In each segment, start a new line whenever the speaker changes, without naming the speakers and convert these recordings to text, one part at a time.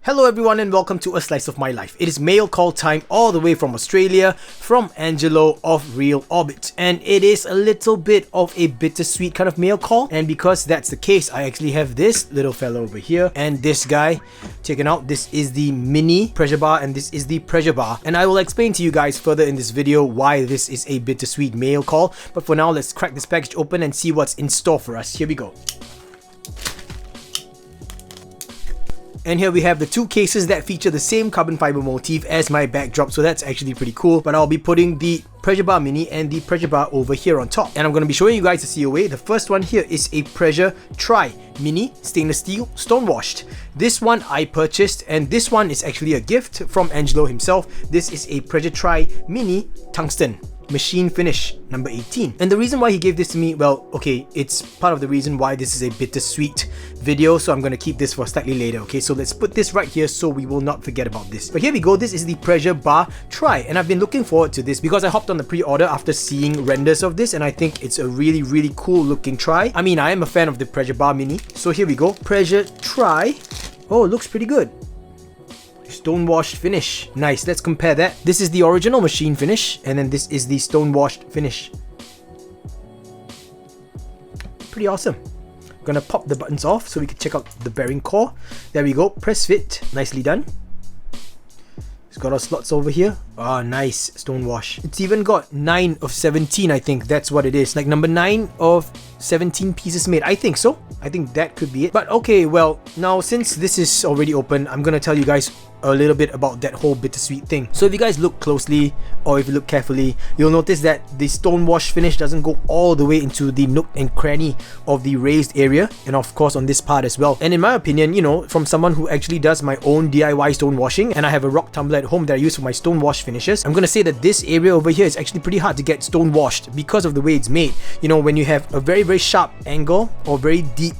Hello everyone and welcome to A Slice of My Life. It is mail call time all the way from Australia from Angelo of Real Orbit, and it is a little bit of a bittersweet kind of mail call, and because that's the case, I actually have this little fella over here and this guy. Check it out. This is the mini pressure bar and this is the pressure bar, and I will explain to you guys further in this video why this is a bittersweet mail call. But for now, let's crack this package open and see what's in store for us. Here we go. And here we have the two cases that feature the same carbon fiber motif as my backdrop, so that's actually pretty cool. But I'll be putting the pressure bar mini and the pressure bar over here on top, and I'm going to be showing you guys the COA. The first one here is a pressure tri mini stainless steel stone washed. This one I purchased, and this one is actually a gift from Angelo himself. This is a pressure tri mini tungsten machine finish number 18, and the reason why he gave this to me, well, okay, it's part of the reason why this is a bittersweet video, so I'm going to keep this for slightly later. Okay, so let's put this right here so we will not forget about this. But here we go. This is the pressure bar tri, and I've been looking forward to this because I hopped on the pre-order after seeing renders of this, and I think it's a really cool looking tri. I mean, I am a fan of the pressure bar mini. So here we go, pressure tri. Oh, it looks pretty good. Stone washed finish. Nice. Let's compare that. This is the original machine finish, and then this is the stone washed finish. Pretty awesome. I'm gonna pop the buttons off so we can check out the bearing core. There we go. Press fit. Nicely done. It's got our slots over here. Ah, nice. Stone wash. It's even got 9 of 17, I think. That's what it is. Like number 9 of 17 pieces made. I think so. I think that could be it. But okay, well, now since this is already open, I'm gonna tell you guys a little bit about that whole bittersweet thing. So if you guys look closely, or if you look carefully, you'll notice that the stone wash finish doesn't go all the way into the nook and cranny of the raised area, and of course on this part as well. And in my opinion, you know, from someone who actually does my own DIY stone washing, and I have a rock tumbler at home that I use for my stone wash finishes, I'm gonna say that this area over here is actually pretty hard to get stone washed because of the way it's made. You know, when you have a very sharp angle or very deep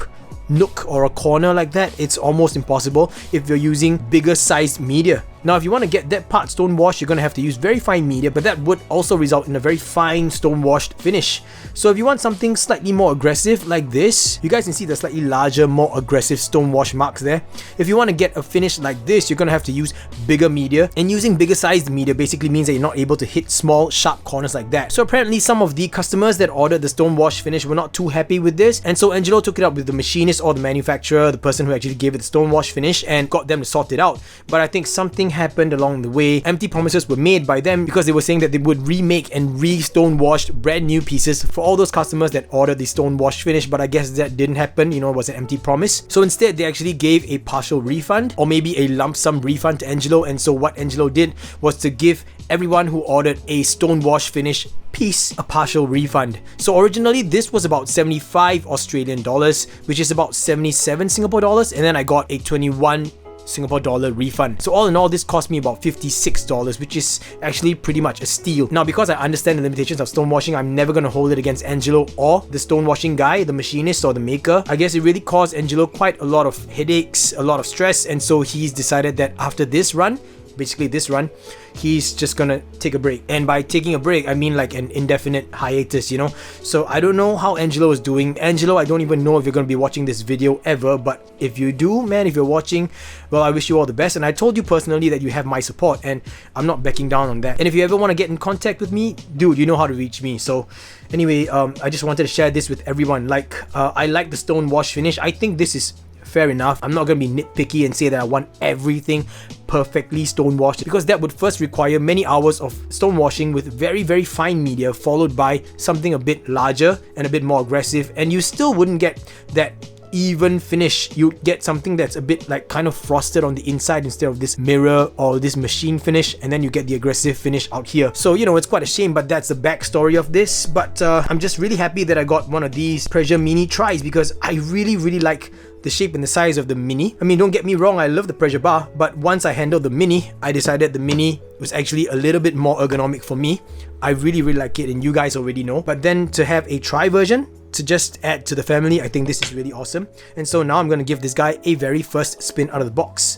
nook or a corner like that, it's almost impossible if you're using bigger sized media. Now, if you want to get that part stone washed, you're going to have to use very fine media, but that would also result in a very fine stone washed finish. So if you want something slightly more aggressive like this, you guys can see the slightly larger, more aggressive stone wash marks there. If you want to get a finish like this, you're going to have to use bigger media, and using bigger sized media basically means that you're not able to hit small, sharp corners like that. So apparently some of the customers that ordered the stone wash finish were not too happy with this, and so Angelo took it up with the machinist or the manufacturer, the person who actually gave it the stone wash finish, and got them to sort it out. But I think something happened along the way. Empty promises were made by them because they were saying that they would remake and re-stone wash brand new pieces for all those customers that ordered the stone wash finish, but I guess that didn't happen. You know, it was an empty promise. So instead, they actually gave a partial refund, or maybe a lump sum refund to Angelo. And so what Angelo did was to give everyone who ordered a stone wash finish piece a partial refund. So originally this was about 75 Australian dollars, which is about 77 Singapore dollars, and then I got a 21 Singapore dollar refund. So all in all, this cost me about $56, which is actually pretty much a steal. Now, because I understand the limitations of stone washing, I'm never going to hold it against Angelo or the stone washing guy, the machinist or the maker. I guess it really caused Angelo quite a lot of headaches, a lot of stress, and so he's decided that after this run, basically this run, he's just gonna take a break. And by taking a break, I mean like an indefinite hiatus, you know. So I don't know how Angelo is doing. Angelo, I don't even know if you're gonna be watching this video ever, but if you do, man, if you're watching, well, I wish you all the best. And I told you personally that you have my support, and I'm not backing down on that. And if you ever want to get in contact with me, dude, you know how to reach me. So anyway, I just wanted to share this with everyone. Like, I like the stone wash finish. I think this is fair enough. I'm not going to be nitpicky and say that I want everything perfectly stone washed, because that would first require many hours of stone washing with very fine media, followed by something a bit larger and a bit more aggressive, and you still wouldn't get that even finish. You get something that's a bit like kind of frosted on the inside instead of this mirror or this machine finish, and then you get the aggressive finish out here. So you know, it's quite a shame, but that's the backstory of this. But I'm just really happy that I got one of these pressure mini tries, because I really like the shape and the size of the mini. I mean, don't get me wrong, I love the pressure bar, but once I handled the mini, I decided the mini was actually a little bit more ergonomic for me. I really like it, and you guys already know. But then to have a tri version to just add to the family, I think this is really awesome. And so now I'm going to give this guy a very first spin out of the box.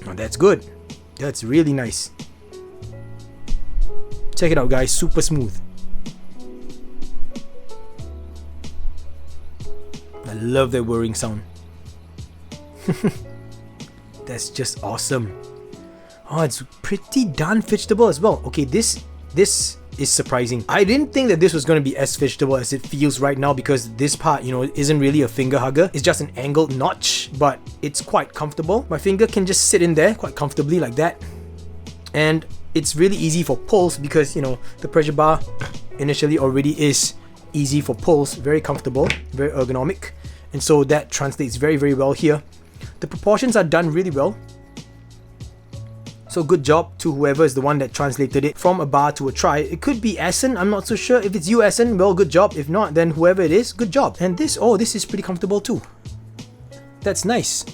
Oh, that's good. That's really nice. Check it out, guys. Super smooth. I love that whirring sound. That's just awesome. Oh, it's pretty darn fidgetable as well. Okay, this is surprising. I didn't think that this was going to be as fidgetable as it feels right now, because this part, you know, isn't really a finger hugger. It's just an angled notch, but it's quite comfortable. My finger can just sit in there quite comfortably like that. And it's really easy for pulls because, you know, the pressure bar initially already is easy for pulls, very comfortable, very ergonomic. And so that translates very, very well here. The proportions are done really well. So good job to whoever is the one that translated it from a bar to a tri. It could be Essen, I'm not so sure. If it's you, Essen, well, good job. If not, then whoever it is, good job. And this, oh, this is pretty comfortable too. That's nice.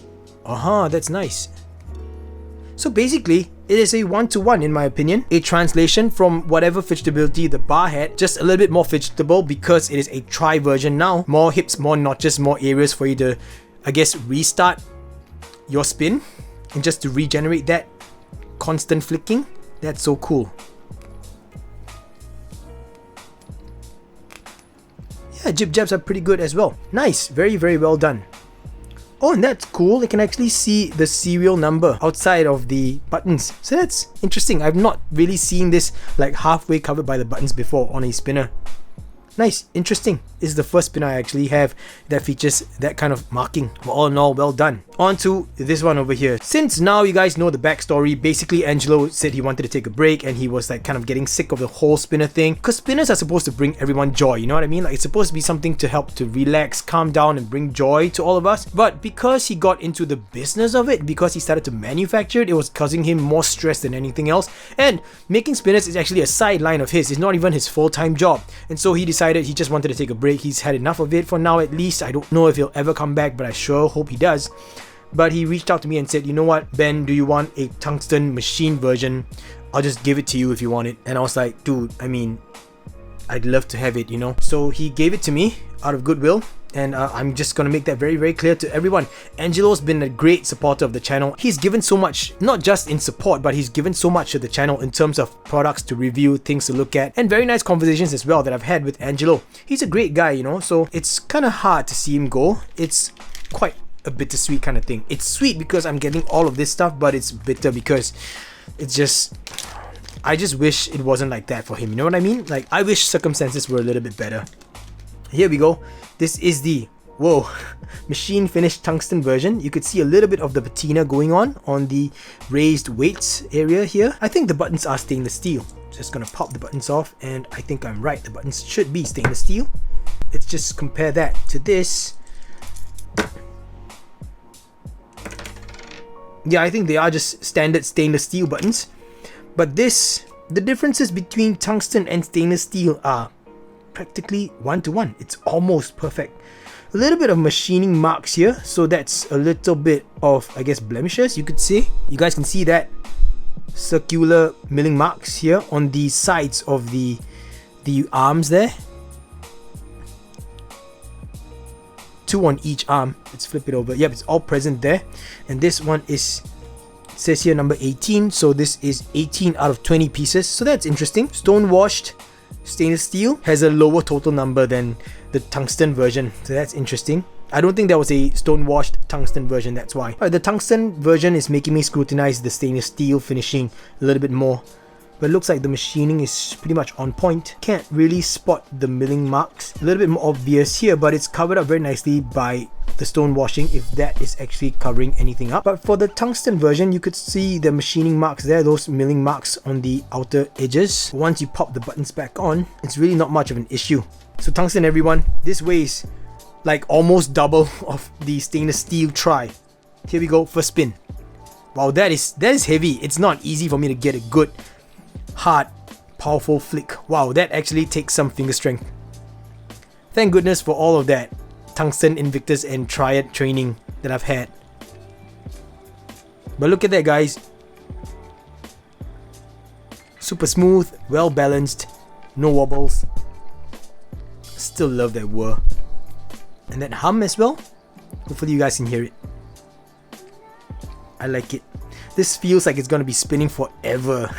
That's nice. So basically, it is a one-to-one in my opinion. A translation from whatever fidgetability the bar had, just a little bit more fidgetable because it is a tri version now. More hips, more notches, more areas for you to, I guess, restart your spin and just to regenerate that constant flicking. That's so cool. Yeah, jib jabs are pretty good as well. Nice, very, very well done. Oh, and that's cool. I can actually see the serial number outside of the buttons. So that's interesting. I've not really seen this like halfway covered by the buttons before on a spinner. Nice, interesting. This is the first spinner I actually have that features that kind of marking. But all in all, well done. On to this one over here. Since now you guys know the backstory, basically Angelo said he wanted to take a break and he was like kind of getting sick of the whole spinner thing. Because spinners are supposed to bring everyone joy, you know what I mean? Like it's supposed to be something to help to relax, calm down and bring joy to all of us. But because he got into the business of it, because he started to manufacture it, it was causing him more stress than anything else. And making spinners is actually a sideline of his. It's not even his full-time job. And so he decided he just wanted to take a break. He's had enough of it for now at least. I don't know if he'll ever come back, but I sure hope he does. But he reached out to me and said, you know what, Ben, do you want a tungsten machine version? I'll just give it to you if you want it. And I was like, dude, I mean, I'd love to have it, you know. So he gave it to me out of goodwill. And I'm just gonna make that very, very clear to everyone. Angelo's been a great supporter of the channel. He's given so much, not just in support, but he's given so much to the channel in terms of products to review, things to look at, and very nice conversations as well that I've had with Angelo. He's a great guy, you know, so it's kind of hard to see him go. It's quite a bittersweet kind of thing. It's sweet because I'm getting all of this stuff, but it's bitter because it's just, I just wish it wasn't like that for him, you know what I mean? Like, I wish circumstances were a little bit better. Here we go. This is the, whoa, machine finished tungsten version. You could see a little bit of the patina going on the raised weights area here. I think the buttons are stainless steel. Just gonna pop the buttons off, and I think I'm right. The buttons should be stainless steel. Let's just compare that to this. Yeah, I think they are just standard stainless steel buttons. But this, the differences between tungsten and stainless steel are practically one-to-one. It's almost perfect. A little bit of machining marks here, so that's a little bit of, I guess, blemishes, you could say. You guys can see that circular milling marks here on the sides of the arms there. 2 on each arm. Let's flip it over. Yep, it's all present there. And this one is, it says here number 18, so this is 18 out of 20 pieces, so that's interesting. Stone washed stainless steel has a lower total number than the tungsten version, so that's interesting. I don't think there was a stone washed tungsten version, that's why. The tungsten version is making me scrutinize the stainless steel finishing a little bit more, but it looks like the machining is pretty much on point. Can't really spot the milling marks. A little bit more obvious here, but it's covered up very nicely by the stone washing, if that is actually covering anything up. But for the tungsten version, you could see the machining marks there, those milling marks on the outer edges. Once you pop the buttons back on, it's really not much of an issue. So tungsten, everyone, this weighs like almost double of the stainless steel tri. Here we go, first spin. Wow, that is heavy. It's not easy for me to get a good, hard, powerful flick. Wow, that actually takes some finger strength. Thank goodness for all of that Tungsten, Invictus and Triad training that I've had. But look at that, guys. Super smooth, well balanced, no wobbles. Still love that whir. And that hum as well. Hopefully you guys can hear it. I like it. This feels like it's gonna be spinning forever.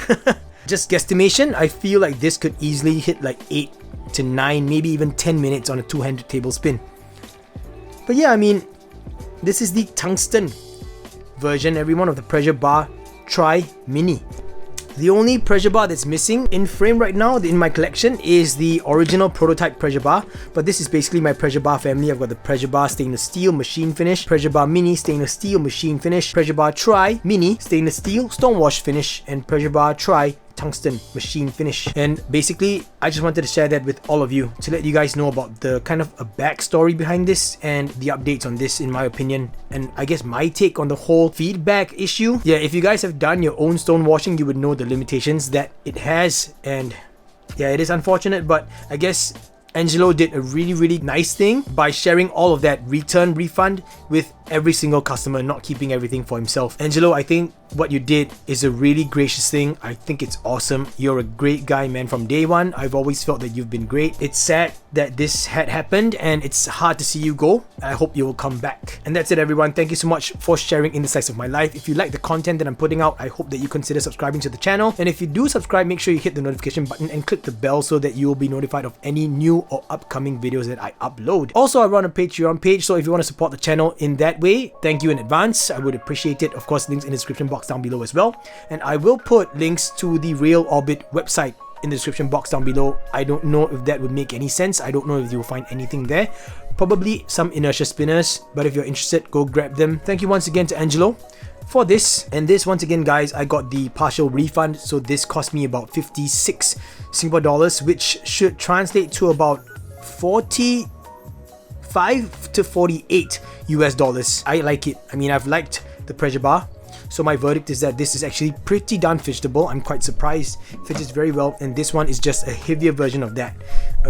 Just guesstimation, I feel like this could easily hit like 8 to 9, maybe even 10 minutes on a two-handed table spin. But yeah, I mean, This is the tungsten version, everyone, of the pressure bar Tri Mini. The only pressure bar that's missing in frame right now in my collection is the original prototype pressure bar, but this is basically my pressure bar family. I've got the pressure bar stainless steel machine finish, pressure bar mini stainless steel machine finish, pressure bar Tri Mini stainless steel stonewash finish, and pressure bar Tri tungsten machine finish. And basically I just wanted to share that with all of you to let you guys know about the kind of a backstory behind this and the updates on this, in my opinion, and I guess my take on the whole feedback issue. Yeah, if you guys have done your own stone washing, you would know the limitations that it has, and yeah, it is unfortunate, but I guess Angelo did a really nice thing by sharing all of that return refund with every single customer, not keeping everything for himself. Angelo, I think what you did is a really gracious thing. I think it's awesome. You're a great guy, man. From day one, I've always felt that you've been great. It's sad that this had happened and it's hard to see you go. I hope you will come back. And that's it, everyone. Thank you so much for sharing in the slice of my life. If you like the content that I'm putting out, I hope that you consider subscribing to the channel. And if you do subscribe, make sure you hit the notification button and click the bell so that you will be notified of any new or upcoming videos that I upload. Also, I run a Patreon page, so if you want to support the channel in that way, thank you in advance. I would appreciate it. Of course, links in the description box down below as well. And I will put links to the Rail Orbit website in the description box down below. I don't know if that would make any sense. I don't know if you'll find anything there. Probably some inertia spinners, but if you're interested, go grab them. Thank you once again to Angelo for this. And this, once again, guys, I got the partial refund, so this cost me about 56 Singapore dollars, which should translate to about 45 to 48 US dollars. I like it. I mean, I've liked the pressure bar, so my verdict is that this is actually pretty darn fidgetable. I'm quite surprised. Fidgets very well, and this one is just a heavier version of that.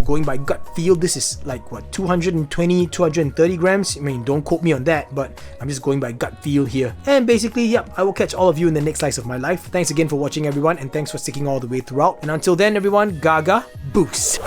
Going by gut feel, this is like what, 220, 230 grams? I mean, don't quote me on that, but I'm just going by gut feel here. And basically, yep, I will catch all of you in the next slice of my life. Thanks again for watching, everyone, and thanks for sticking all the way throughout. And until then, everyone, gaga boost.